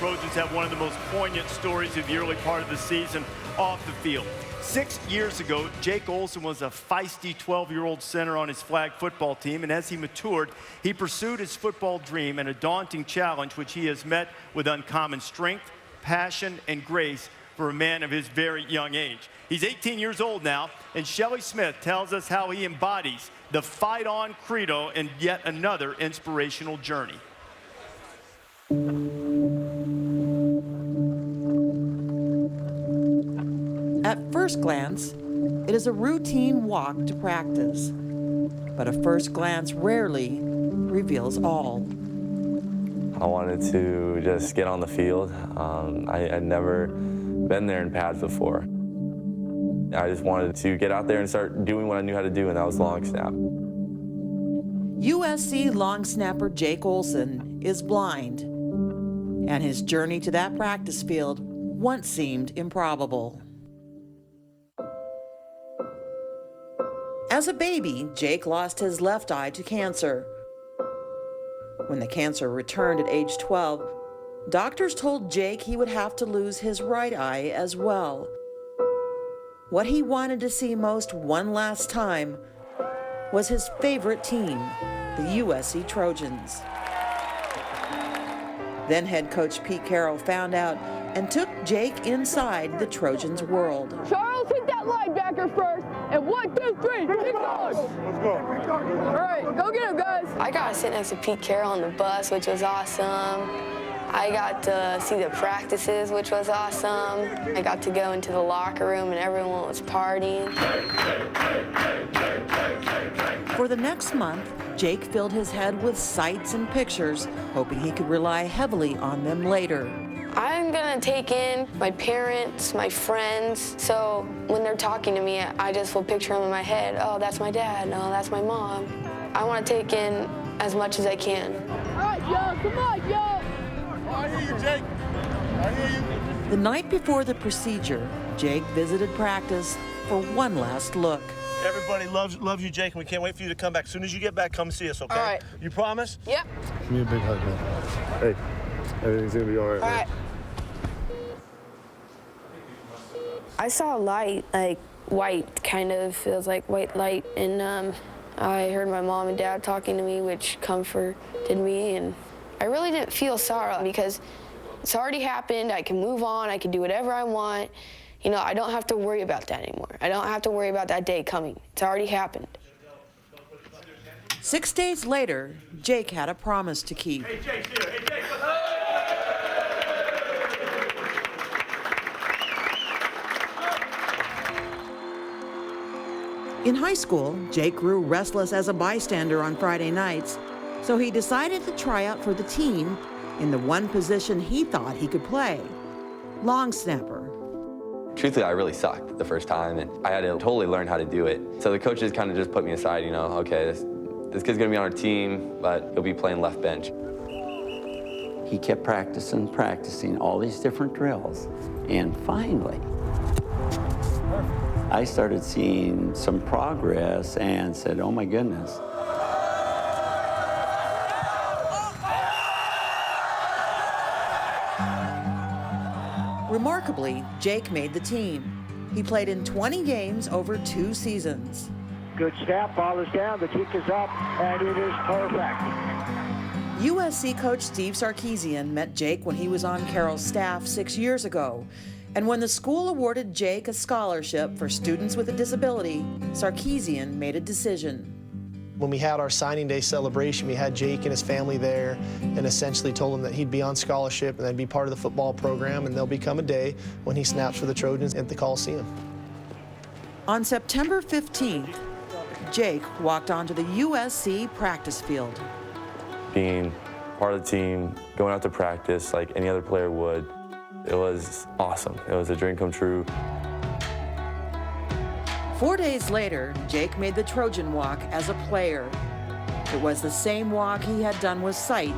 Trojans have one of the most poignant stories of the early part of the season off the field. 6 years ago, Jake Olson was a feisty 12-year-old center on his flag football team, and as he matured, he pursued his football dream and a daunting challenge which he has met with uncommon strength, passion, and grace for a man of his very young age. He's 18 years old now, and Shelly Smith tells us how he embodies the fight-on credo in yet another inspirational journey. At first glance, it is a routine walk to practice, but a first glance rarely reveals all. I wanted to just get on the field. I'd never been there in pads before. I just wanted to get out there and start doing what I knew how to do, and that was long snap. USC long snapper Jake Olson is blind, and his journey to that practice field once seemed improbable. As a baby, Jake lost his left eye to cancer. When the cancer returned at age 12, doctors told Jake he would have to lose his right eye as well. What he wanted to see most one last time was his favorite team, the USC Trojans. Then head coach Pete Carroll found out and took Jake inside the Trojans' world. Charles, hit that linebacker first, and 1, 2, 3, keep going. Let's go. All right, go get him, guys. I got to sit next to Pete Carroll on the bus, which was awesome. I got to see the practices, which was awesome. I got to go into the locker room and everyone was partying. For the next month, Jake filled his head with sights and pictures, hoping he could rely heavily on them later. I'm gonna take in my parents, my friends, so when they're talking to me, I just will picture them in my head. Oh, that's my dad, no, that's my mom. I wanna take in as much as I can. All right, yo, come on, yo. I hear you, Jake. I hear you. The night before the procedure, Jake visited practice for one last look. Everybody loves you, Jake, and we can't wait for you to come back. As soon as you get back, come see us, okay? All right. You promise? Yep. Give me a big hug, man. Hey, everything's gonna be all right. All right. I saw a light, like white, kind of feels like white light, and I heard my mom and dad talking to me, which comforted me, and I really didn't feel sorrow because it's already happened. I can move on. I can do whatever I want. You know, I don't have to worry about that anymore. I don't have to worry about that day coming. It's already happened. 6 days later, Jake had a promise to keep. Hey, Jake's here. Hey, Jake. In high school, Jake grew restless as a bystander on Friday nights, so he decided to try out for the team in the one position he thought he could play, long snapper. Truthfully, I really sucked the first time, and I had to totally learn how to do it. So the coaches kind of just put me aside, you know, okay, this kid's gonna be on our team, but he'll be playing left bench. He kept practicing all these different drills, and finally, I started seeing some progress and said, oh my goodness. Remarkably, Jake made the team. He played in 20 games over 2 seasons. Good snap, ball is down, the kick is up, and it is perfect. USC coach Steve Sarkisian met Jake when he was on Carroll's staff 6 years ago. And when the school awarded Jake a scholarship for students with a disability, Sarkisian made a decision. When we had our signing day celebration, we had Jake and his family there and essentially told him that he'd be on scholarship and then be part of the football program, and there'll become a day when he snaps for the Trojans at the Coliseum. On September 15th, Jake walked onto the USC practice field. Being part of the team, going out to practice like any other player would, it was awesome. It was a dream come true. 4 days later, Jake made the Trojan walk as a player. It was the same walk he had done with sight,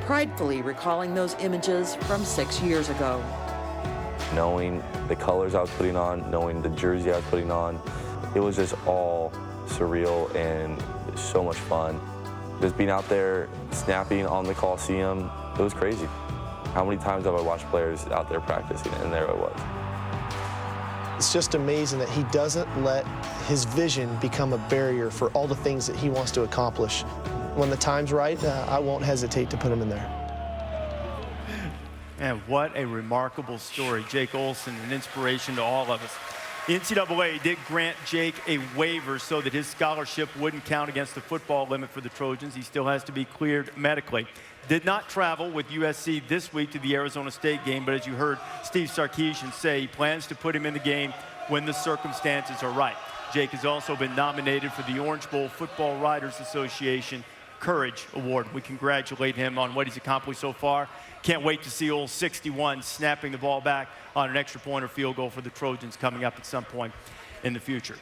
pridefully recalling those images from 6 years ago. Knowing the colors I was putting on, knowing the jersey I was putting on, it was just all surreal and so much fun. Just being out there snapping on the Coliseum, it was crazy. How many times have I watched players out there practicing, and there I was. It's just amazing that he doesn't let his vision become a barrier for all the things that he wants to accomplish. When the time's right, I won't hesitate to put him in there. And what a remarkable story. Jake Olson, an inspiration to all of us. The NCAA did grant Jake a waiver so that his scholarship wouldn't count against the football limit for the Trojans. He still has to be cleared medically. Did not travel with USC this week to the Arizona State game, but as you heard Steve Sarkisian say, he plans to put him in the game when the circumstances are right. Jake has also been nominated for the Orange Bowl Football Writers Association Courage Award. We congratulate him on what he's accomplished so far. Can't wait to see old 61 snapping the ball back on an extra point or field goal for the Trojans coming up at some point in the future.